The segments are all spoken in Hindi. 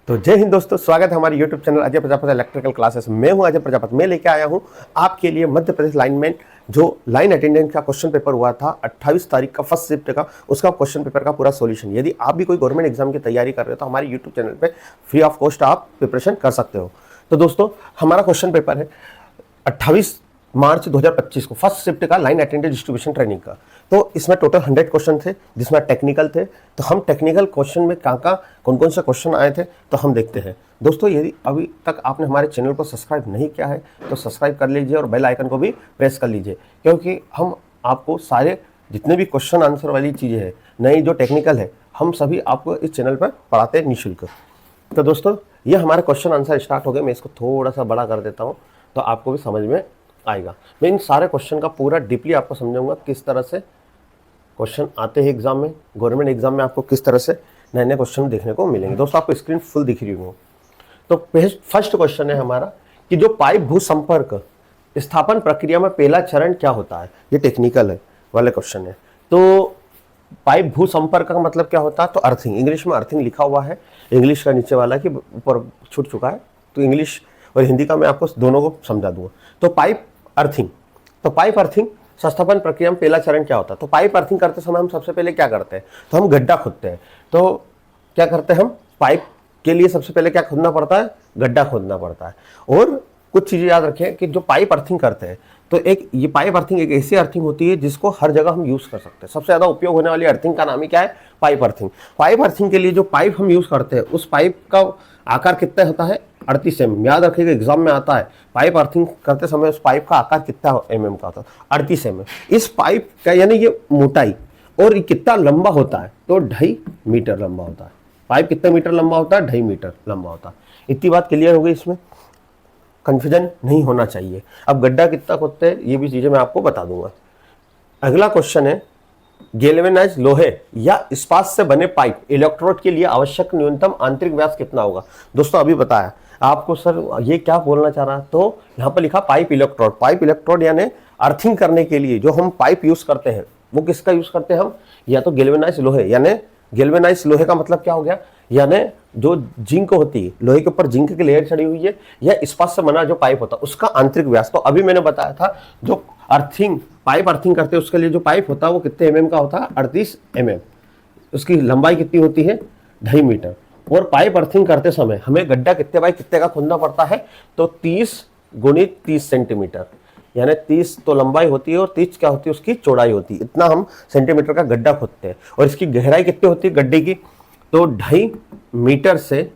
तो जय हिंद दोस्तों, स्वागत है हमारे YouTube channel Ajay Prajapati electrical classes. मैं हूं अजय प्रजापति। मैं लेके आया हूं आपके लिए मध्य प्रदेश लाइनमैन जो लाइन अटेंडेंट का क्वेश्चन पेपर हुआ था 28 तारीख का फर्स्ट शिफ्ट का, उसका क्वेश्चन पेपर का पूरा सॉल्यूशन। यदि आप भी कोई गवर्नमेंट एग्जाम की तैयारी कर रहे हो तो हमारे यूट्यूब चैनल पर फ्री ऑफ कॉस्ट आप प्रिपरेशन कर सकते हो। तो दोस्तों हमारा क्वेश्चन पेपर है 28 मार्च 2025 को फर्स्ट शिफ्ट का लाइन अटेंडेंट डिस्ट्रीब्यूशन ट्रेनिंग का। तो इसमें टोटल 100 क्वेश्चन थे जिसमें टेक्निकल थे। तो हम टेक्निकल क्वेश्चन में कौन कौन से क्वेश्चन आए थे तो हम देखते हैं। दोस्तों यदि अभी तक आपने हमारे चैनल को सब्सक्राइब नहीं किया है तो सब्सक्राइब कर लीजिए और बेल आइकन को भी प्रेस कर लीजिए, क्योंकि हम आपको सारे जितने भी क्वेश्चन आंसर वाली चीज़ें हैं नई जो टेक्निकल है हम सभी आपको इस चैनल पर पढ़ाते हैं निःशुल्क। तो दोस्तों ये हमारे क्वेश्चन आंसर स्टार्ट हो गए। मैं इसको थोड़ा सा बड़ा कर देता हूँ तो आपको भी समझ में आएगा। मैं इन सारे क्वेश्चन का पूरा डीपली आपको समझाऊंगा किस तरह से क्वेश्चन आते हैं एग्जाम में, गवर्नमेंट एग्जाम में आपको किस तरह से नए नए क्वेश्चन देखने को मिलेंगे। दोस्तों आपको स्क्रीन फुल दिख रही हो। तो फर्स्ट क्वेश्चन है हमारा कि जो पाइप भू संपर्क स्थापन प्रक्रिया में पहला चरण क्या होता है। ये टेक्निकल है वाले क्वेश्चन है। तो पाइप भू संपर्क का मतलब क्या होता है, तो अर्थिंग, इंग्लिश में अर्थिंग लिखा हुआ है, इंग्लिश का नीचे वाला कि ऊपर छूट चुका है, तो इंग्लिश और हिंदी का मैं आपको दोनों को समझा दूंगा। तो पाइप अर्थिंग, तो पाइप अर्थिंग संस्थापन प्रक्रिया में पहला चरण क्या होता है। तो पाइप अर्थिंग करते समय हम सबसे पहले क्या करते हैं, तो हम गड्ढा खोदते हैं। तो क्या करते हैं हम, पाइप के लिए सबसे पहले क्या खोदना पड़ता है, गड्ढा खोदना पड़ता है। और कुछ चीज़ें याद रखें कि जो पाइप अर्थिंग करते हैं तो एक ये पाइप अर्थिंग एक ऐसी अर्थिंग होती है जिसको हर जगह हम यूज़ कर सकते हैं। सबसे ज़्यादा उपयोग होने वाली अर्थिंग का नाम ही क्या है, पाइप अर्थिंग। पाइप अर्थिंग के लिए जो पाइप हम यूज़ करते हैं उस पाइप का आकार कितना होता है, 38 mm। याद रखिएगा एग्जाम में आता है पाइप अर्थिंग करते समय उस पाइप का आकार कितना mm का होता है, 38 mm। इस पाइप का यानी ये मोटाई और ये कितना लंबा होता है, तो 2.5 मीटर लंबा होता है। पाइप कितना मीटर लंबा होता है, 2.5 मीटर लंबा होता है। इतनी बात क्लियर हो गई, इसमें कंफ्यूजन नहीं होना चाहिए। अब गड्ढा कितना खोदते हैं ये भी चीजें मैं आपको बता दूंगा। अगला क्वेश्चन है गैल्वेनाइज लोहे या इस्पात से बने पाइप इलेक्ट्रोड के लिए आवश्यक न्यूनतम आंतरिक व्यास कितना होगा। दोस्तों अभी बताया आपको सर ये क्या बोलना चाह रहा है, तो यहाँ पर लिखा पाइप इलेक्ट्रोड। पाइप इलेक्ट्रोड यानी अर्थिंग करने के लिए जो हम पाइप यूज करते हैं वो किसका यूज करते हैं हम, या तो गैल्वेनाइज लोहे, यानी गैल्वेनाइज लोहे का मतलब क्या हो गया, यानी जो जिंक होती है, लोहे के ऊपर जिंक की लेयर चढ़ी हुई है, या इस्पात से बना जो पाइप होता है उसका आंतरिक व्यास। तो अभी मैंने बताया था जो अर्थिंग पाइप अर्थिंग करते हैं उसके लिए जो पाइप होता है वो कितने mm का होता है, 38 mm। उसकी लंबाई कितनी होती है, 2.5 मीटर। और पाइप अर्थिंग करते समय हमें गड्ढा कितने बाई कितने का खोदना पड़ता है, तो 30 × 30 सेंटीमीटर, यानी 30 तो लंबाई होती है और 30 क्या होती है उसकी चौड़ाई होती है। इतना हम सेंटीमीटर का गड्ढा खोदते हैं। और इसकी गहराई कितनी होती है गड्ढे की, तो 2.5 मीटर से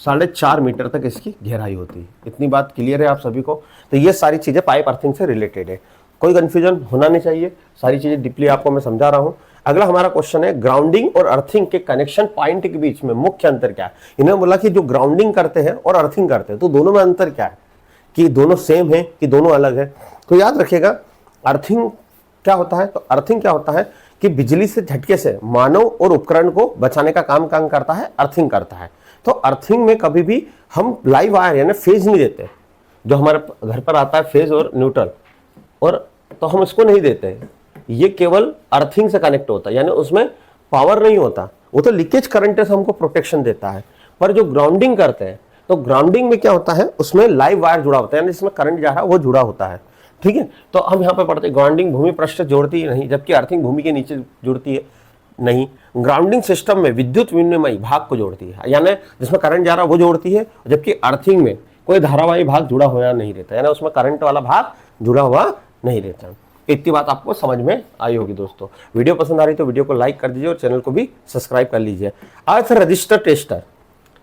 4.5 मीटर तक इसकी गहराई होती है। इतनी बात क्लियर है आप सभी को। तो ये सारी चीजें पाइप अर्थिंग से रिलेटेड है, कोई कंफ्यूजन होना नहीं चाहिए, सारी चीजें डीपली आपको मैं समझा रहा हूं। अगला हमारा क्वेश्चन है ग्राउंडिंग और अर्थिंग के कनेक्शन पॉइंट के बीच में मुख्य अंतर क्या है। इन्होंने बोला कि जो ग्राउंडिंग करते हैं और अर्थिंग करते हैं तो दोनों में अंतर क्या है, कि दोनों सेम है कि दोनों अलग है। तो याद रखिएगा अर्थिंग क्या होता है, तो अर्थिंग क्या होता है कि बिजली से झटके से मानव और उपकरण को बचाने का काम करता है, अर्थिंग करता है। तो अर्थिंग में कभी भी हम लाइव वायर यानी फेज नहीं देते, जो हमारे घर पर आता है फेज और न्यूट्रल, और तो हम इसको नहीं देते। ये केवल अर्थिंग से कनेक्ट होता है, यानी उसमें पावर नहीं होता, वो तो लीकेज करंट से हमको प्रोटेक्शन देता है। पर जो ग्राउंडिंग करते हैं तो ग्राउंडिंग में क्या होता है, उसमें लाइव वायर जुड़ा होता है, यानी जिसमें करंट जा रहा है वो जुड़ा होता है। ठीक है, तो हम यहाँ पे पढ़ते हैं ग्राउंडिंग भूमि पृष्ठ जोड़ती है नहीं, जबकि अर्थिंग भूमि के नीचे जुड़ती है नहीं। ग्राउंडिंग सिस्टम में विद्युत विनिमयी भाग को जोड़ती है, यानी जिसमें करंट जा रहा है वो जोड़ती है, जबकि अर्थिंग में कोई धारावाही भाग जुड़ा हुआ नहीं रहता, यानी उसमें करंट वाला भाग जुड़ा हुआ नहीं रहता। इतनी बात आपको समझ में आई होगी। दोस्तों वीडियो पसंद आ रही तो वीडियो को लाइक कर दीजिए और चैनल को भी सब्सक्राइब कर लीजिए। अर्थ रजिस्टर टेस्टर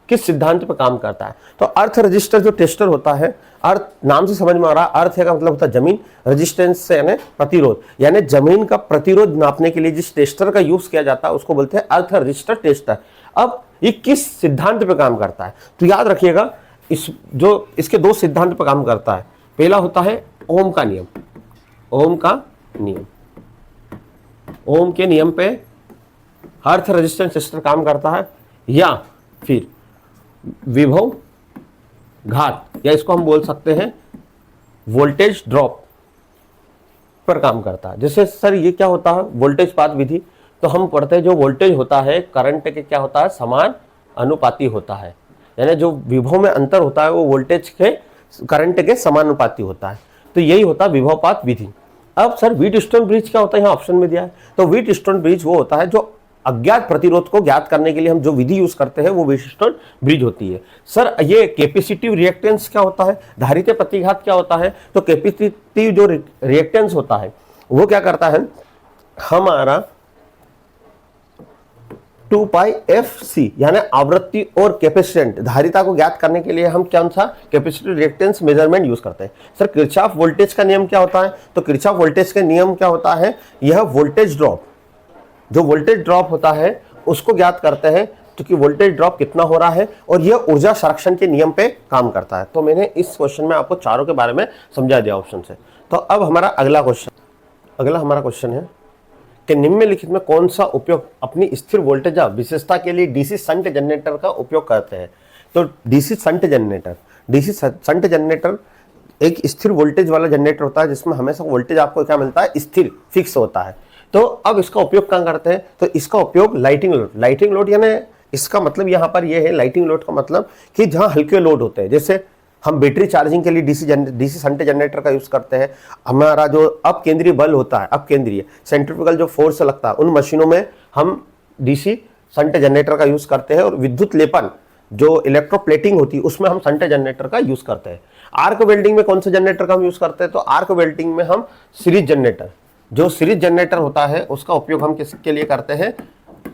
किस सिद्धांत पर काम करता है, तो अर्थ रजिस्टर जो टेस्टर होता है, अर्थ नाम से समझ में आ रहा है, अर्थ का मतलब होता है जमीन, रेजिस्टेंस से यानी प्रतिरोध, यानी जमीन का प्रतिरोध नापने के लिए जिस टेस्टर का यूज किया जाता है उसको बोलते हैं अर्थ रजिस्टर टेस्टर। अब ये किस सिद्धांत पे काम करता है, तो याद रखिएगा इसके 2 सिद्धांत पे काम करता है। पहला होता है ओम का नियम, ओम का नियम, ओम के नियम पे अर्थ रेजिस्टेंस टेस्टर काम करता है, या फिर विभव घात, या इसको हम बोल सकते हैं वोल्टेज ड्रॉप पर काम करता है। जैसे सर ये क्या होता है वोल्टेज पात विधि, तो हम पढ़ते हैं जो वोल्टेज होता है करंट के क्या होता है समान अनुपाती होता है, यानी जो विभव में अंतर होता है वो वोल्टेज के करंट के समानुपाती होता है। तो यही होता है विभवपात विधि। अब सर व्हीटस्टोन ब्रिज क्या होता है, यहाँ ऑप्शन में दिया है। तो व्हीटस्टोन ब्रिज वो होता है जो अज्ञात प्रतिरोध को ज्ञात करने के लिए हम जो विधि यूज करते हैं वो व्हीटस्टोन ब्रिज होती है। सर ये कैपेसिटिव रिएक्टेंस क्या होता है, धारित्य प्रतिघात क्या होता है? तो कैपेसिटिव जो रिएक्टेंस होता है वो क्या करता है, हमारा 2 पाई FC यानी आवृत्ति और कैपेसिटेंट धारिता को ज्ञात करने के लिए हम कौन सा कैपेसिटिव रिएक्टेंस मेजरमेंट यूज करते हैं। सर किरचॉफ वोल्टेज का नियम क्या होता है? तो किरचॉफ वोल्टेज का नियम क्या होता है, यह वोल्टेज ड्रॉप, जो वोल्टेज ड्रॉप होता है उसको ज्ञात करते हैं, क्योंकि वोल्टेज ड्रॉप कितना हो रहा है और यह ऊर्जा संरक्षण के नियम पे काम करता है। तो मैंने इस क्वेश्चन में आपको चारों के बारे में समझा दिया ऑप्शन से। तो अब हमारा अगला क्वेश्चन है कि निम्नलिखित में कौन सा उपयोग अपनी स्थिर वोल्टेज विशेषता के लिए डीसी शंट जनरेटर का उपयोग करते हैं। तो डीसी शंट जनरेटर एक स्थिर वोल्टेज वाला जनरेटर होता है जिसमें हमेशा वोल्टेज आपको क्या मिलता है, स्थिर फिक्स होता है। तो अब इसका उपयोग कहाँ करते हैं, तो इसका उपयोग लाइटिंग लोड यानी इसका मतलब यहाँ पर यह है, लाइटिंग लोड का मतलब कि जहाँ हल्के लोड होते हैं, जैसे हम बैटरी चार्जिंग के लिए डीसी शंट जनरेटर का यूज करते हैं। हमारा जो अपकेंद्रीय बल होता है, अपकेंद्रीय सेंट्रीफ्यूगल जो फोर्स लगता है, उन मशीनों में हम डीसी शंट जनरेटर का यूज करते हैं। और विद्युत लेपन जो इलेक्ट्रोप्लेटिंग होती है उसमें हम शंट जनरेटर का यूज करते हैं। आर्क वेल्डिंग में कौन से जनरेटर का हम यूज करते हैं, तो आर्क वेल्डिंग में हम सीरीज जनरेटर, जो सीरीज जनरेटर होता है उसका उपयोग हम किसके लिए करते हैं,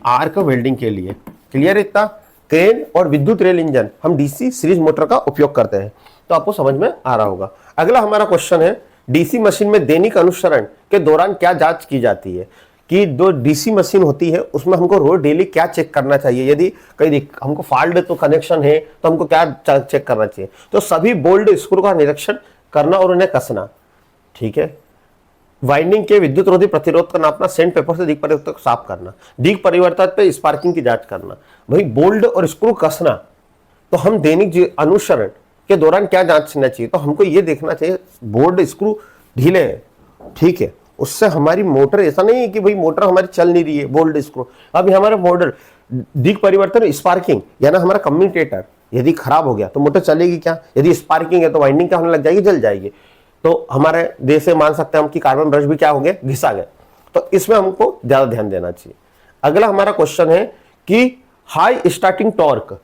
आर्क वेल्डिंग के लिए। क्लियर है इतना? क्रेन और विद्युत रेल इंजन हम डीसी सीरीज मोटर का उपयोग करते हैं। तो आपको समझ में आ रहा होगा। अगला हमारा क्वेश्चन है, डीसी मशीन में दैनिक अनुसरण के दौरान क्या जांच की जाती है, कि जो डीसी मशीन होती है उसमें हमको रोज डेली क्या चेक करना चाहिए। यदि कहीं हमको फॉल्ट तो कनेक्शन है तो हमको क्या चेक करना चाहिए, तो सभी बोल्ट स्क्रू का निरीक्षण करना और उन्हें कसना, ठीक है। वाइंडिंग के विद्युत रोधी प्रतिरोध का नापना, सैंड पेपर से दिग परिवर्तन को साफ करना, दिग परिवर्तन पे स्पार्किंग की जांच करना, भाई बोल्ट और स्क्रू कसना। तो हम दैनिक अनुसरण के दौरान क्या जांचना चाहिए, तो हमको ये देखना चाहिए बोल्ट स्क्रू ढीले हैं, ठीक है, उससे हमारी मोटर, ऐसा नहीं है कि भाई मोटर हमारी चल नहीं रही है, बोल्ट स्क्रू। अब हमारा मोटर दिग परिवर्तन स्पार्किंग यानी हमारा कम्युनिकेटर यदि खराब हो गया तो मोटर चलेगी क्या, यदि स्पार्किंग है तो वाइंडिंग क्या होने लग जाएगी, जल जाएगी। तो हमारे देश से मान सकते हैं हम कि कार्बन ब्रश भी क्या हो गए, घिसा गए। तो इसमें हमको ज्यादा ध्यान देना चाहिए। अगला हमारा क्वेश्चन है कि हाई स्टार्टिंग टॉर्क,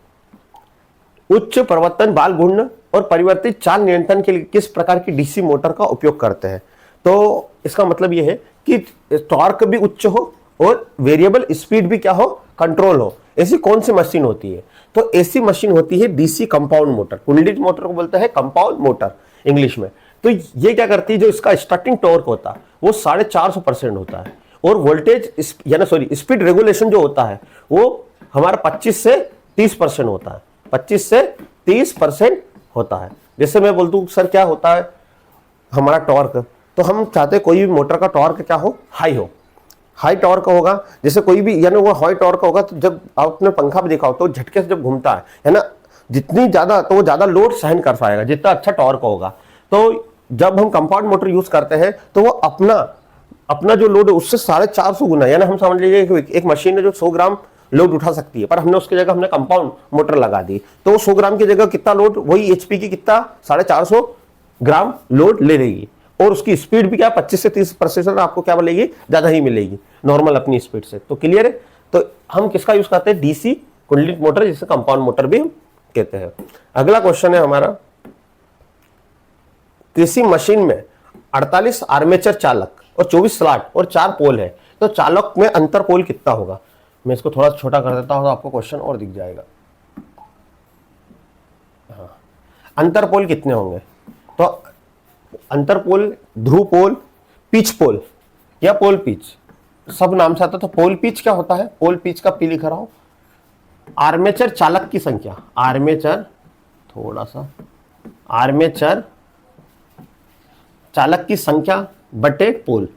उच्च प्रवर्तन बाल घूर्णन और परिवर्तित चाल नियंत्रण के लिए किस प्रकार की डीसी मोटर का उपयोग करते हैं। तो इसका मतलब यह है कि टॉर्क भी उच्च हो और वेरिएबल स्पीड भी क्या हो, कंट्रोल हो। ऐसी कौन सी मशीन होती है, तो ऐसी मशीन होती है डीसी कंपाउंड मोटर। कुंडलित मोटर को बोलते हैं कंपाउंड मोटर इंग्लिश में। तो ये क्या करती है, जो इसका स्टार्टिंग टॉर्क होता है वो 450% होता है और वोल्टेज यानी स्पीड रेगुलेशन जो होता है वो हमारा 25 से 30% होता है, 25 से 30% होता है। जैसे मैं बोल दूं सर क्या होता है हमारा टॉर्क, तो हम चाहते हैं कोई भी मोटर का टॉर्क क्या हो, हाई हो, हाई टॉर्क होगा। जैसे कोई भी यानी वो हाई टॉर्क होगा, तो जब आपने पंखा भी देखा हो तो झटके से जब घूमता है ना, जितनी ज्यादा तो वो ज्यादा लोड सहन कर पाएगा जितना अच्छा टॉर्क होगा। तो जब हम कंपाउंड मोटर यूज करते हैं तो वो अपना जो लोड है उससे 450 गुना, यानी हम समझ लीजिए एक मशीन है जो 100 ग्राम लोड उठा सकती है, पर हमने उसकी जगह हमने कंपाउंड मोटर लगा दी, तो वो 100 ग्राम की जगह कितना लोड, वही एचपी की कितना 450 ग्राम लोड ले लेगी। और उसकी स्पीड भी क्या 25 से 30% आपको क्या मिलेगी, ज्यादा ही मिलेगी नॉर्मल अपनी स्पीड से। तो क्लियर है? तो हम किसका यूज करते हैं, डीसी कुंडलित मोटर, जिसे कंपाउंड मोटर भी हम कहते हैं। अगला क्वेश्चन है हमारा, कृषि मशीन में 48 आर्मेचर चालक और 24 स्लॉट और 4 पोल है, तो चालक में अंतर पोल कितना होगा। मैं इसको थोड़ा छोटा कर देता हूं तो आपको क्वेश्चन और दिख जाएगा। हाँ, अंतर पोल कितने होंगे, तो अंतर पोल, ध्रुव पोल, पिच पोल या पोल पिच, सब नाम से आता। तो पोल पिच क्या होता है, पोल पिच का पी लिख रहा हूं, आर्मेचर चालक की संख्या, आर्मेचर चालक की संख्या बटे पोल,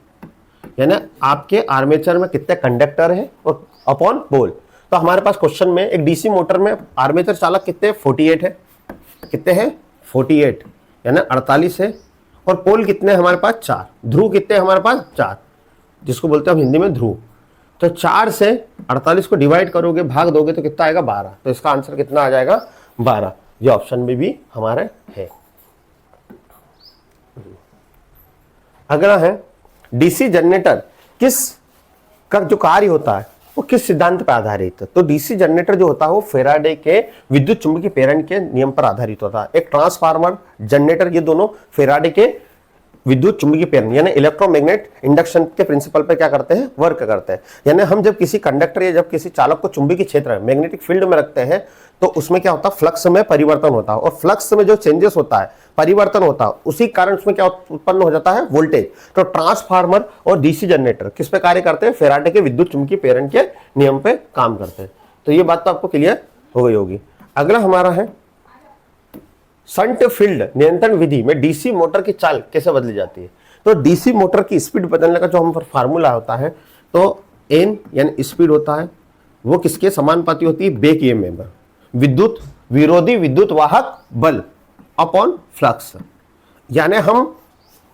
यानी आपके आर्मेचर में कितने कंडक्टर है और अपॉन पोल। तो हमारे पास क्वेश्चन में एक डीसी मोटर में आर्मेचर चालक कितने 48 है, कितने हैं 48 यानी 48 है, और पोल कितने हमारे पास 4, ध्रुव कितने हमारे पास 4, जिसको बोलते हैं हम हिंदी में ध्रुव। तो 4 से 48 को डिवाइड करोगे, भाग दोगे तो कितना आएगा 12। तो इसका आंसर कितना आ जाएगा 12। ये ऑप्शन में भी हमारे है। अगला है डीसी जनरेटर किस का जो कार्य होता है वो किस सिद्धांत पर आधारित है। तो डीसी जनरेटर जो होता है वो फेराडे के विद्युत चुंबकीय प्रेरण के नियम पर आधारित होता है। एक ट्रांसफार्मर, जनरेटर, ये दोनों फेराडे के विद्युत चुंबकीय प्रेरण यानी इलेक्ट्रोमैग्नेट इंडक्शन के प्रिंसिपल पे क्या करते हैं, वर्क करते हैं। यानी हम जब किसी कंडक्टर या जब किसी चालक को चुंबकीय क्षेत्र में, मैग्नेटिक फील्ड में रखते हैं तो उसमें क्या होता है, फ्लक्स में परिवर्तन होता है, और फ्लक्स में जो चेंजेस होता है, परिवर्तन होता है, उसी कारण उसमें क्या उत्पन्न हो जाता है, वोल्टेज। तो ट्रांसफार्मर और डीसी जनरेटर किस पे कार्य करते हैं, फेराडे के विद्युत चुंबकीय प्रेरण के नियम पे काम करते हैं। तो ये बात तो आपको क्लियर हो गई होगी। अगला हमारा है शंट फील्ड नियंत्रण विधि में डीसी मोटर की चाल कैसे बदली जाती है। तो डीसी मोटर की स्पीड बदलने का जो हम फार्मूला होता है, तो एन यानी स्पीड होता है वो किसके समानुपाती होती है, बैक ईएमएफ, विद्युत विरोधी विद्युत वाहक बल अपॉन फ्लक्स। यानी हम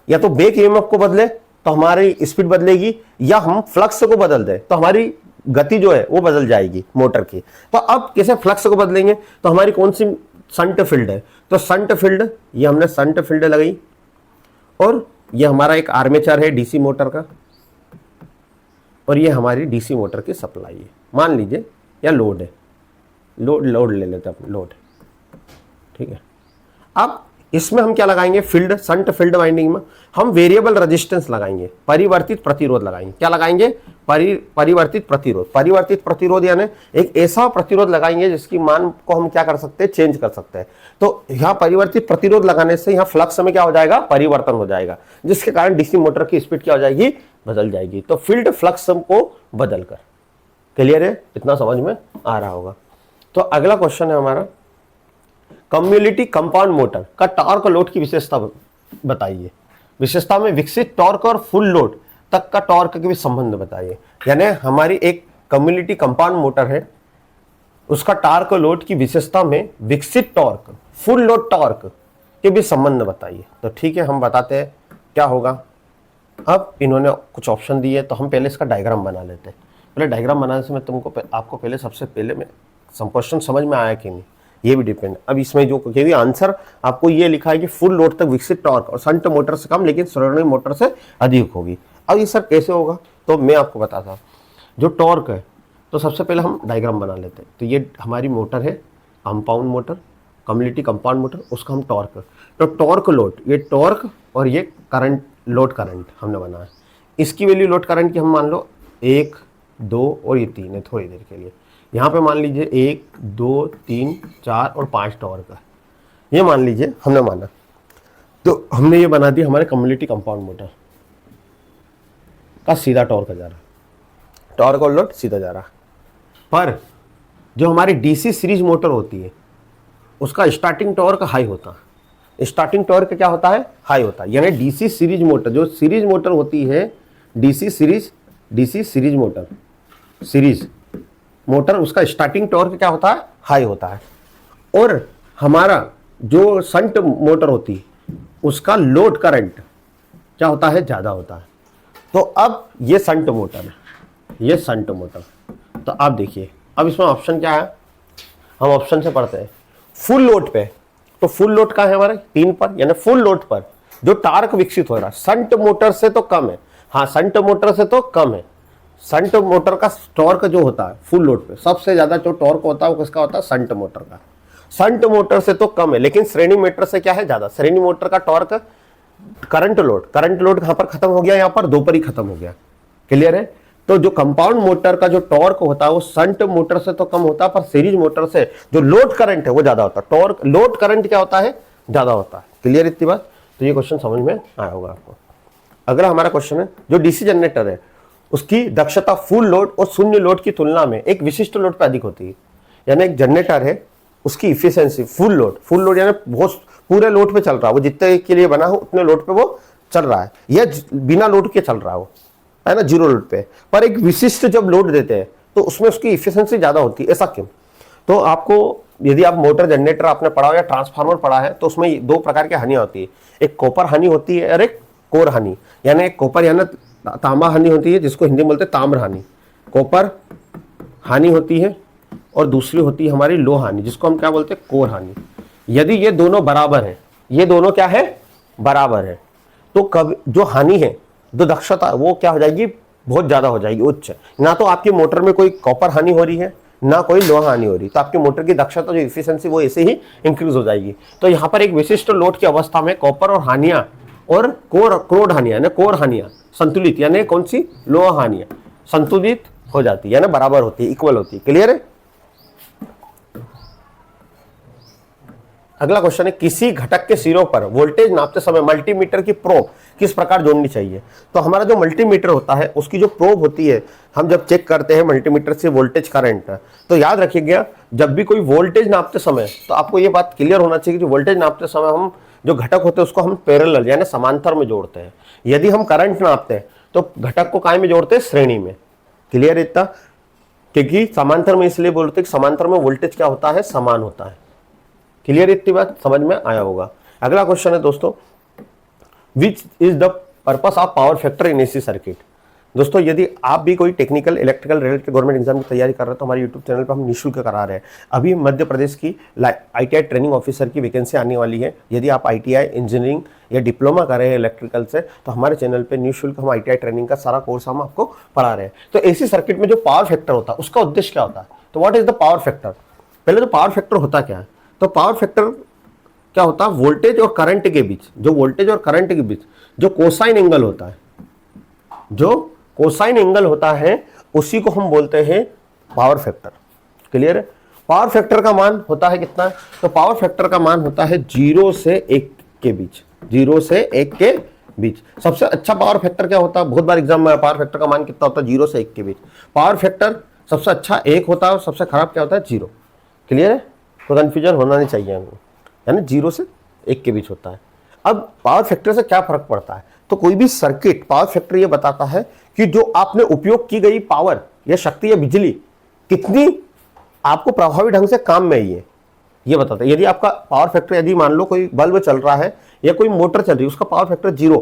या तो बैक ईएमएफ को बदले तो हमारी स्पीड बदलेगी, या हम फ्लक्स को बदल दे तो हमारी गति जो है वो बदल जाएगी मोटर की। तो अब कैसे फ्लक्स को बदलेंगे, तो हमारी कौन सी शंट फील्ड है, तो शंट फील्ड, ये हमने शंट फील्ड लगाई, और ये हमारा एक आर्मेचर है डीसी मोटर का, और ये हमारी डीसी मोटर की सप्लाई है, मान लीजिए, या लोड है, लोड ले लेते हैं, लोड, ठीक है। अब इसमें हम क्या लगाएंगे, फील्ड, शंट फील्ड वाइंडिंग में हम वेरिएबल रेजिस्टेंस लगाएंगे, परिवर्तित प्रतिरोध लगाएंगे। क्या लगाएंगे, परिवर्तित प्रतिरोध। परिवर्तित प्रतिरोध यानी एक ऐसा प्रतिरोध लगाएंगे जिसकी मान को हम क्या कर सकते हैं, चेंज कर सकते हैं। तो यहाँ परिवर्तित प्रतिरोध लगाने से यहाँ फ्लक्स में क्या हो जाएगा, परिवर्तन हो जाएगा, जिसके कारण डीसी मोटर की स्पीड क्या हो जाएगी, बदल जाएगी। तो फील्ड फ्लक्स को बदल कर, क्लियर है, इतना समझ में आ रहा होगा। तो अगला क्वेश्चन है हमारा, कम्युनिटी कंपाउंड मोटर का टॉर्क लोड की विशेषता बताइए। विशेषता में विकसित टॉर्क और फुल लोड तक का टॉर्क के भी संबंध बताइए। यानी हमारी एक कम्युनिटी कंपाउंड मोटर है, उसका टॉर्क लोड की विशेषता में विकसित टॉर्क, फुल लोड टॉर्क के भी संबंध बताइए। तो ठीक है, हम बताते हैं क्या होगा। अब इन्होंने कुछ ऑप्शन दिए तो हम पहले इसका डायग्राम बना लेते हैं। पहले डायग्राम बनाने से मैं आपको पहले सबसे पहले में क्वेश्चन समझ में आया कि नहीं, ये भी डिपेंड। अब इसमें जो भी आंसर आपको ये लिखा है कि फुल लोड तक विकसित टॉर्क और शंट मोटर से कम लेकिन श्रेणी मोटर से अधिक होगी। अब ये सर कैसे होगा, तो मैं आपको बताता हूँ। जो टॉर्क है, तो सबसे पहले हम डायग्राम बना लेते हैं। तो ये हमारी मोटर है, compound motor, community compound motor, उसका हम टॉर्क, तो टॉर्क लोड, ये टॉर्क और ये करंट, लोड करंट हमने बनाया। इसकी वैल्यू लोड करंट की हम मान लो 1, 2 और ये 3 है थोड़ी देर के लिए। यहाँ पे मान लीजिए 1, 2, 3, 4 और 5 टॉर्क है, ये मान लीजिए हमने माना। तो हमने ये बना दिया हमारे कम्युनिटी कंपाउंड मोटर का सीधा टॉर्क जा रहा, टॉर्क और लोड सीधा जा रहा। पर जो हमारी डीसी सीरीज मोटर होती है उसका स्टार्टिंग टॉर्क हाई होता है। स्टार्टिंग टॉर्क क्या होता है, हाई होता है। यानी डीसी सीरीज मोटर, जो सीरीज मोटर होती है, डीसी सीरीज मोटर, उसका स्टार्टिंग टॉर्क क्या होता है, हाई होता है। और हमारा जो शंट मोटर होती है उसका लोड करंट क्या होता है, ज़्यादा होता है। तो अब ये शंट मोटर है, ये शंट मोटर। तो आप देखिए, अब इसमें ऑप्शन क्या है, हम ऑप्शन से पढ़ते हैं। फुल लोड पे, तो फुल लोड का है हमारे 3 पर, यानी फुल लोड पर जो टार्क विकसित हो रहा है शंट मोटर से तो कम है। हाँ, शंट मोटर से तो कम है। शंट मोटर का टॉर्क जो होता है फुल लोड पे, सबसे ज्यादा जो टॉर्क होता है वो किसका होता है, शंट मोटर का। शंट मोटर से तो कम है, लेकिन श्रेणी मोटर से क्या है, ज्यादा। श्रेणी मोटर का टॉर्क, करंट लोड कहां पर खत्म हो गया, यहाँ पर 2 पर ही खत्म हो गया, क्लियर है। तो जो कंपाउंड मोटर का जो टॉर्क होता है वो शंट मोटर से तो कम होता है, पर सीरीज मोटर से जो लोड करंट है वो ज्यादा होता है। टॉर्क, लोड करंट क्या होता है, ज्यादा होता है, क्लियर इतनी बात। तो ये क्वेश्चन समझ में आया होगा आपको। अगला हमारा क्वेश्चन है, जो डीसी जनरेटर है उसकी दक्षता फुल लोड और शून्य लोड की तुलना में एक विशिष्ट लोड पर अधिक होती है। यानी एक जनरेटर है, उसकी इफिशियंसी फुल लोड यानी बहुत पूरे लोड पे चल रहा है, वो जितने के लिए बना हो उतने लोड पे वो चल रहा है, या बिना लोड के चल रहा हो, है ना, 0 लोड पे। पर एक विशिष्ट जब लोड देते हैं तो उसमें उसकी इफिशियंसी ज्यादा होती है। ऐसा क्यों, तो आपको यदि आप मोटर जनरेटर आपने पढ़ा हो या ट्रांसफार्मर पढ़ा है तो उसमें 2 प्रकार की हानि होती है। एक कॉपर हानि होती है और एक कोर हानि। यानी कॉपर यानी तांबा हानि होती है, जिसको हिंदी में बोलते हैं ताम्र हानि। कॉपर हानि होती है और दूसरी होती है हमारी लो हानि, जिसको हम क्या बोलते हैं, कोर हानि। यदि ये दोनों बराबर है, ये दोनों क्या है, बराबर है, तो कब जो हानि है, जो दक्षता वो क्या हो जाएगी, बहुत ज्यादा हो जाएगी, उच्च। ना तो आपकी मोटर में कोई कॉपर हानि हो रही है, ना कोई लोहा हानि हो रही, तो आपकी मोटर की दक्षता जो इफिशिएंसी वो ऐसे ही इंक्रीज हो जाएगी। तो यहाँ पर एक विशिष्ट लोड की अवस्था में कॉपर और हानियां और क्रोड हानियां यानी कोर हानियां संतुलित, यानी कौन सी, लोहा हानियां संतुलित हो जाती है, यानी बराबर होती है, इक्वल होती है। क्लियर है। अगला क्वेश्चन है, किसी घटक के सिरों पर वोल्टेज नापते समय मल्टीमीटर की प्रोब किस प्रकार जोड़नी चाहिए। तो हमारा जो मल्टीमीटर होता है उसकी जो प्रोब होती है, हम जब चेक करते हैं मल्टीमीटर से वोल्टेज करंट, तो याद रखिएगा जब भी कोई वोल्टेज नापते समय, तो आपको ये बात क्लियर होना चाहिए कि वोल्टेज नापते समय हम जो घटक होते हैं उसको हम पैरेलल यानी समांतर में जोड़ते हैं। यदि हम करंट नापते हैं तो घटक को काय में जोड़ते हैं, श्रेणी में। क्लियर इतना, क्योंकि समांतर में इसलिए बोलते हैं कि समांतर में वोल्टेज क्या होता है, समान होता है। क्लियर इतनी बात समझ में आया होगा। अगला क्वेश्चन है दोस्तों, which is the purpose of power factor in AC circuit. दोस्तों यदि आप भी कोई technical electrical related government exam की तैयारी कर रहे हो तो हमारे यूट्यूब चैनल पर हम निःशुल्क करा रहे हैं। अभी मध्य प्रदेश की ITI ट्रेनिंग ऑफिसर की वैकेंसी आने वाली है। यदि आप ITI इंजीनियरिंग या डिप्लोमा कर रहे हैं इलेक्ट्रिकल से, तो हमारे चैनल पे निःशुल्क हम ITI ट्रेनिंग का सारा कोर्स हम आपको पढ़ा रहे हैं। तो एसी सर्किट में जो पावर फैक्टर होता है उसका उद्देश्य क्या होता है, तो what is the power factor. पहले तो पावर फैक्टर होता क्या है, तो पावर फैक्टर क्या होता है, वोल्टेज और करंट के बीच, जो वोल्टेज और करंट के बीच जो कोसाइन एंगल होता है, जो कोसाइन एंगल होता है उसी को हम बोलते हैं पावर फैक्टर। क्लियर है। पावर फैक्टर का मान होता है कितना, तो पावर फैक्टर का मान होता है 0 से 1 के बीच, 0 से 1 के बीच। सबसे अच्छा पावर फैक्टर क्या होता है, बहुत बार एग्जाम में पावर फैक्टर का मान कितना होता है, 0 से 1 के बीच। पावर फैक्टर सबसे अच्छा 1 होता है और सबसे खराब क्या होता है, 0। क्लियर है, तो कंफ्यूजन होना नहीं चाहिए हमको, यानी 0 से 1 के बीच होता है। अब पावर फैक्टर से क्या फर्क पड़ता है, तो कोई भी सर्किट पावर फैक्टर ये बताता है कि जो आपने उपयोग की गई पावर या शक्ति या बिजली कितनी आपको प्रभावी ढंग से काम में आई है, ये बताता है। यदि आपका पावर फैक्टर, यदि मान लो कोई बल्ब चल रहा है या कोई मोटर चल रही है, उसका पावर फैक्टर 0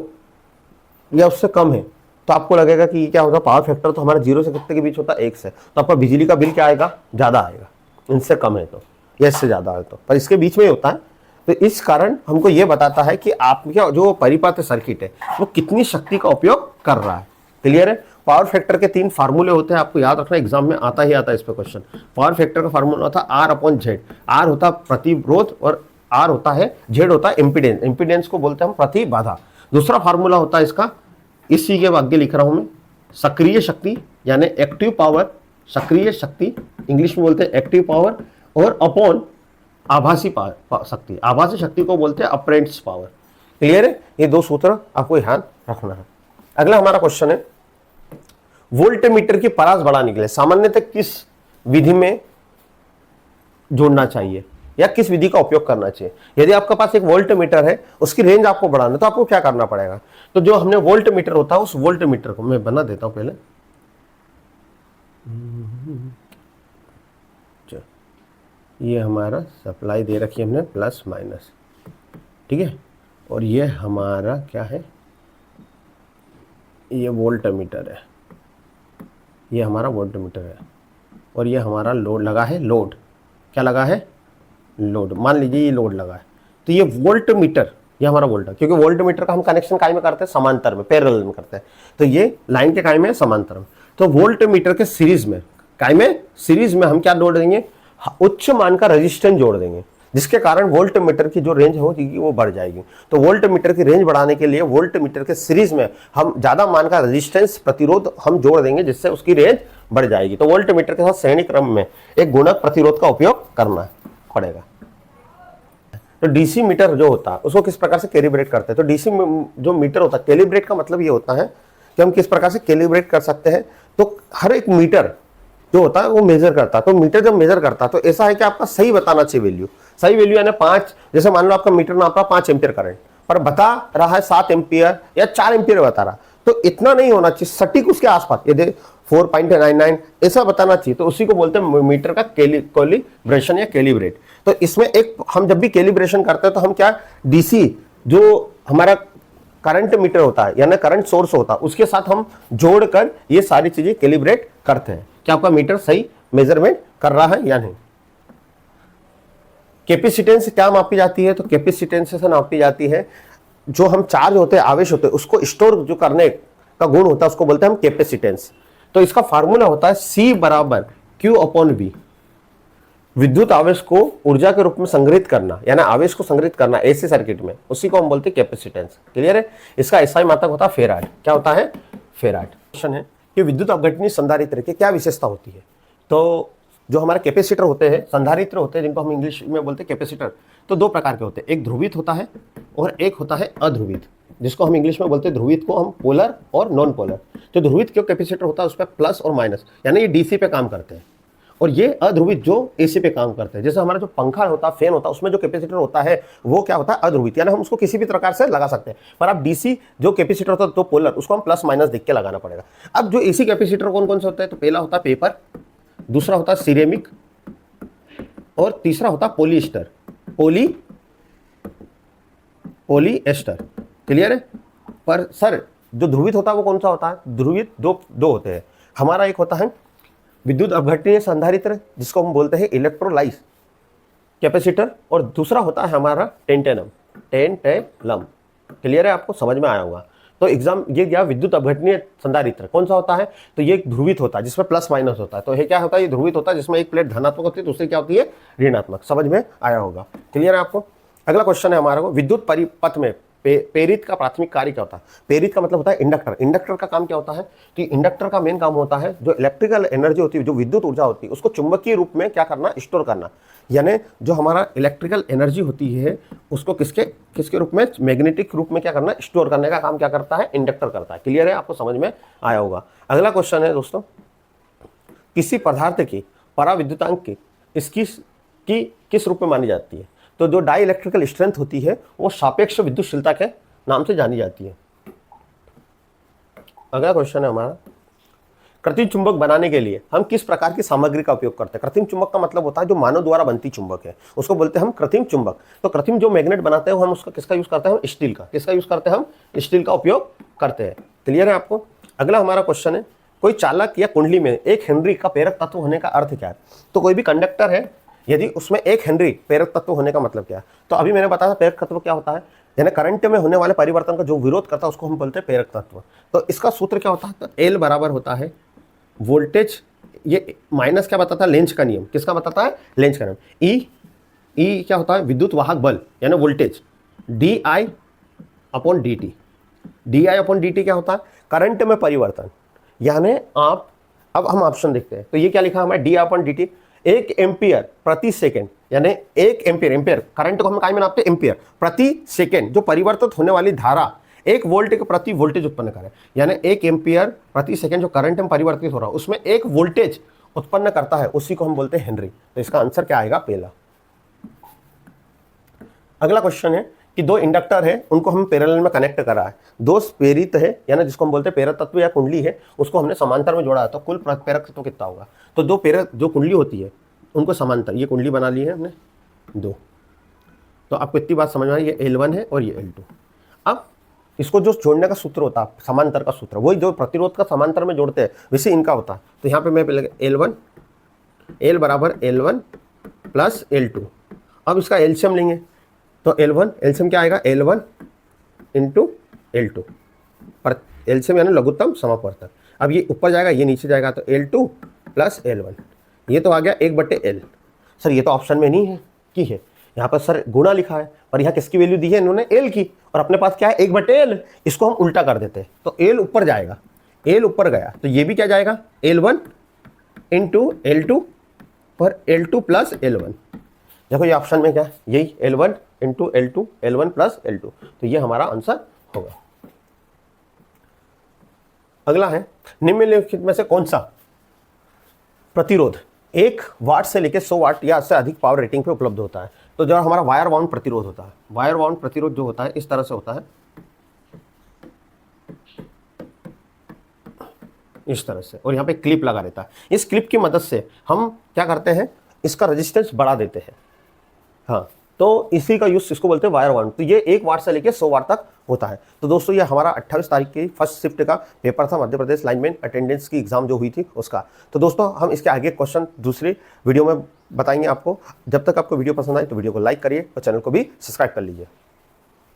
या उससे कम है, तो आपको लगेगा कि ये क्या होगा, पावर फैक्टर तो हमारा 0 से कितने के बीच होता है, 1 से, तो आपका बिजली का बिल क्या आएगा, ज्यादा आएगा। इनसे कम है तो, या इससे ज्यादा है तो, पर इसके बीच में ही होता है। तो इस कारण हमको ये बताता है कि आपका जो परिपथ सर्किट है वो कितनी शक्ति का उपयोग कर रहा है। क्लियर है। पावर फैक्टर के 3 फार्मूले होते हैं, आपको याद रखना, एग्जाम में आता ही आता है इस पे क्वेश्चन। पावर फैक्टर का फार्मूला होता है R/Z। R होता है प्रतिरोध और R होता है, Z होता है इम्पीडेंस। इम्पीडेंस को बोलते हैं हम प्रतिबाधा। दूसरा फार्मूला होता है इसका, इसी के आगे लिख रहा हूं मैं, सक्रिय शक्ति यानी एक्टिव पावर, सक्रिय शक्ति इंग्लिश में बोलते हैं एक्टिव पावर, और अपॉन आभासी शक्ति, आभासी शक्ति को बोलते हैं अप्रेंटिस पावर। क्लियर है, ये 2 सूत्र आपको ध्यान रखना है। अगला हमारा क्वेश्चन है, वोल्टमीटर की परास बढ़ाने के लिए सामान्यतः किस विधि में जोड़ना चाहिए या किस विधि का उपयोग करना चाहिए। यदि आपके पास एक वोल्टमीटर है, उसकी रेंज आपको बढ़ाना, तो आपको क्या करना पड़ेगा, तो जो हमने वोल्टमीटर होता है उस वोल्टमीटर को मैं बना देता हूं पहले। ये हमारा सप्लाई दे रखी है हमने प्लस माइनस, ठीक है, और ये हमारा क्या है, ये वोल्टमीटर है, ये हमारा वोल्टमीटर है, और ये हमारा लोड लगा है, लोड क्या लगा है, लोड, मान लीजिए ये लोड लगा है, तो ये वोल्टमीटर, ये हमारा वोल्ट है, क्योंकि वोल्टमीटर का हम कनेक्शन काय में करते हैं, समांतर में, पैरेलल में करते हैं, तो ये लाइन के काय में है, समांतर में। तो वोल्टमीटर के सीरीज में, काय में, सीरीज में हम क्या जोड़ देंगे, उच्च मान का रेजिस्टेंस जोड़ देंगे, जिसके कारण वोल्टमीटर की जो रेंज होगी वो बढ़ जाएगी। तो वोल्टमीटर की रेंज बढ़ाने के लिए वोल्टमीटर के सीरीज में हम ज्यादा मान का रेजिस्टेंस, प्रतिरोध हम जोड़ देंगे, जिससे उसकी रेंज बढ़ जाएगी। तो वोल्टमीटर के साथ श्रेणी क्रम में एक गुणक प्रतिरोध का उपयोग करना पड़ेगा। तो डीसी मीटर जो होता है उसको किस प्रकार से कैलिब्रेट करते हैं, तो डीसी जो मीटर होता है, कैलिब्रेट का मतलब ये होता है कि हम किस प्रकार से कैलिब्रेट कर सकते हैं। तो हर एक मीटर जो होता है वो मेजर करता है, तो मीटर जब मेजर करता है तो ऐसा है कि आपका सही बताना चाहिए वैल्यू, सही वैल्यू यानी 5, जैसे मान लो आपका मीटर नाप रहा 5 एम्पियर करंट, पर बता रहा है 7 एम्पियर या 4 एम्पियर बता रहा, तो इतना नहीं होना चाहिए, सटीक उसके आसपास, ये 4.99 ऐसा बताना चाहिए। तो उसी को बोलते हैं मीटर का कैलिब्रेशन या कैलिब्रेट। तो इसमें एक हम जब भी कैलिब्रेशन करते हैं तो हम क्या, डीसी जो हमारा करंट मीटर होता है यानी करंट सोर्स होता है, उसके साथ हम जोड़कर ये सारी चीजें कैलिब्रेट करते हैं कि आपका मीटर सही मेजरमेंट कर रहा है या नहीं। कैपेसिटेंस क्या मापी जाती है? तो कैपेसिटेंस से नापी जाती है जो हम चार्ज होते हैं, आवेश होते हैं, उसको स्टोर जो करने का गुण होता है उसको बोलते हैं हम कैपेसिटेंस। तो इसका फार्मूला होता है C बराबर Q/V। विद्युत आवेश को ऊर्जा के रूप में संग्रहित करना यानी आवेश को संग्रहित करना एसी सर्किट में, उसी को हम बोलते हैं कैपेसिटेंस। क्लियर है? इसका एसआई मात्रक होता है फेराड। क्या होता है? फेराड। क्वेश्चन है कि विद्युत अपघटनीय संधारित्र की क्या विशेषता होती है? तो जो हमारे कैपेसिटर होते हैं, संधारित्र होते हैं, जिनको हम इंग्लिश में बोलते हैं कैपेसिटर, तो दो प्रकार के होते हैं, एक ध्रुवित होता है और एक होता है अध्रुवित, जिसको हम इंग्लिश में बोलते हैं ध्रुवित को हम पोलर और नॉन पोलर। तो ध्रुवित क्यों कैपेसिटर होता है उस पर प्लस और माइनस, यानी ये डीसी पे काम करते हैं, और ये अध्रुवित जो एसी पे काम करते हैं। जैसे हमारा जो पंखा होता है, फैन होता है, उसमें जो कैपेसिटर होता है वो क्या होता है? अध्रुवित, यानी हम उसको किसी भी प्रकार से लगा सकते हैं। पर आप डीसी जो कैपेसिटर होता है तो पोलर, उसको हम प्लस माइनस देख के लगाना पड़ेगा। अब जो एसी कैपेसिटर कौन कौन से होते हैं? तो पहला होता है पेपर, दूसरा होता है सिरेमिक और तीसरा होता है पॉलिएस्टर। पॉलीएस्टर। क्लियर है? पर सर जो ध्रुवित होता है वो कौन सा होता है? ध्रुवित दो होते हैं। हमारा एक होता है विद्युत अपघटनीय संधारित्र जिसको हम बोलते हैं इलेक्ट्रोलाइज कैपेसिटर, और दूसरा होता है हमारा टेंटेनम। क्लियर है? आपको समझ में आया होगा। तो एग्जाम ये या विद्युत अपघटनीय संधारित्र कौन सा होता है? तो ये ध्रुवित होता है जिसमें प्लस माइनस होता है। तो ये क्या होता है? ये ध्रुवित होता है जिसमें एक प्लेट धनात्मक होती है, दूसरी क्या होती है? ऋणात्मक। समझ में आया होगा। क्लियर है आपको? अगला क्वेश्चन है हमारा को, विद्युत परिपथ में प्रेरित का प्राथमिक कार्य क्या होता है? प्रेरित का मतलब होता है इंडक्टर। इंडक्टर का काम क्या होता है? तो इंडक्टर का मेन काम होता है जो इलेक्ट्रिकल एनर्जी होती है, जो विद्युत ऊर्जा होती है, उसको चुंबकीय रूप में क्या करना? स्टोर करना। यानी जो हमारा इलेक्ट्रिकल एनर्जी होती है उसको किसके रूप में? मैग्नेटिक रूप में क्या करना? स्टोर करने का काम क्या करता है? इंडक्टर करता है। क्लियर है? आपको समझ में आया होगा। अगला क्वेश्चन है दोस्तों, किसी पदार्थ की पराविद्युतांक की किस रूप में मानी जाती है? तो जो डाई इलेक्ट्रिकल स्ट्रेंथ होती है वो सापेक्ष विद्युतशीलता के नाम से जानी जाती है। अगला क्वेश्चन है हमारा, कृत्रिम चुंबक बनाने के लिए हम किस प्रकार की सामग्री का उपयोग करते हैं? कृत्रिम चुंबक का मतलब होता है जो मानव द्वारा बनती चुंबक है, उसको बोलते हैं हम कृत्रिम चुंबक। तो कृत्रिम जो मैग्नेट बनाते हैं हम उसका किसका यूज करते हैं? हम स्टील का। किसका यूज करते हैं? हम स्टील का उपयोग करते हैं। क्लियर है आपको? अगला हमारा क्वेश्चन है, कोई चालक या कुंडली में 1 हेनरी का प्रेरक तत्व होने का अर्थ क्या है? तो कोई भी कंडक्टर है, यदि उसमें 1 हेनरी प्रेरक तत्व होने का मतलब क्या है? तो अभी मैंने बताया प्रेरक तत्व क्या होता है, यानी करंट में होने वाले परिवर्तन का जो विरोध करता है उसको हम बोलते हैं प्रेरक तत्व। तो इसका सूत्र क्या होता है? तो एल बराबर होता है वोल्टेज, ये माइनस क्या बताता है? लेंज का नियम। किसका बताता है? लेंज का नियम। ई क्या होता है? विद्युत वाहक बल यानी वोल्टेज, DI/dt। DI/dt क्या होता है? करंट में परिवर्तन। यानी आप अब हम ऑप्शन देखते हैं, तो ये क्या लिखा है हमारा? DI/dt 1 एम्पियर प्रति सेकेंड, यानी 1 एम्पियर करंट को हम काय में नापते हैं? एम्पियर प्रति सेकेंड। जो परिवर्तित होने वाली धारा 1 वोल्ट के प्रति वोल्टेज उत्पन्न करे, यानी 1 एम्पियर प्रति सेकेंड जो करंट में परिवर्तित हो रहा है उसमें 1 वोल्टेज उत्पन्न करता है, उसी को हम बोलते हैं हेनरी। तो इसका आंसर क्या आएगा? पहला। अगला क्वेश्चन है कि 2 इंडक्टर है, उनको हम पैरेलल में कनेक्ट करा है, 2 प्रेरित है यानी जिसको हम बोलते हैं प्रेरक तत्व या कुंडली है, उसको हमने समांतर में जोड़ा है, तो कुल प्रेरक तत्व कितना होगा? तो 2 प्रेरक जो कुंडली होती है उनको समांतर, ये कुंडली बना ली है हमने 2। तो आपको इतनी बात समझ में आई, ये L1 है और ये L2। अब इसको जो जोड़ने का सूत्र होता है, समांतर का सूत्र, वही जो प्रतिरोध का समांतर में जोड़ते हैं वैसे इनका होता है। तो यहाँ पे मैं पहले L1, L बराबर L1 प्लस L2। अब इसका एलसीएम लेंगे तो L1 एलसीएम क्या आएगा? L1 इंटू L2 पर एलसीएम यानी लघुत्तम समापवर्तक। अब ये ऊपर जाएगा, ये नीचे जाएगा, तो L2 प्लस L1, ये तो आ गया 1/L। सर ये तो ऑप्शन में नहीं है की है, यहाँ पर सर गुणा लिखा है, और यहाँ किसकी वैल्यू दी है इन्होंने? L की, और अपने पास क्या है? 1/L। इसको हम उल्टा कर देते हैं तो L ऊपर जाएगा, L ऊपर गया तो ये भी क्या जाएगा? L1 इंटू L2 पर L2 प्लस L1। देखो ये ऑप्शन में क्या है? यही L1 into L2, L1 plus L2, तो ये हमारा आंसर होगा। अगला है, निम्नलिखित में से कौन सा प्रतिरोध 1 वाट से लेकर 100 वाट या उससे अधिक पावर रेटिंग पे उपलब्ध होता है? तो जो हमारा वायर बाउंड प्रतिरोध होता है, वायर बाउंड प्रतिरोध जो होता है इस तरह से होता है, इस तरह से, और यहाँ पे क्लिप लगा रहता है। इस क्लिप की मदद से हम क्या करते हैं? इसका रेजिस्टेंस बढ़ा देते हैं। हाँ, तो इसी का यूज इसको बोलते हैं वायर वाउंड। तो ये 1 वाट से लेके 100 वाट तक होता है। तो दोस्तों ये हमारा 28 तारीख की फर्स्ट शिफ्ट का पेपर था, मध्य प्रदेश लाइनमैन अटेंडेंस की एग्जाम जो हुई थी उसका। तो दोस्तों हम इसके आगे क्वेश्चन दूसरे वीडियो में बताएंगे आपको। जब तक आपको वीडियो पसंद आए तो वीडियो को लाइक करिए और चैनल को भी सब्सक्राइब कर लीजिए।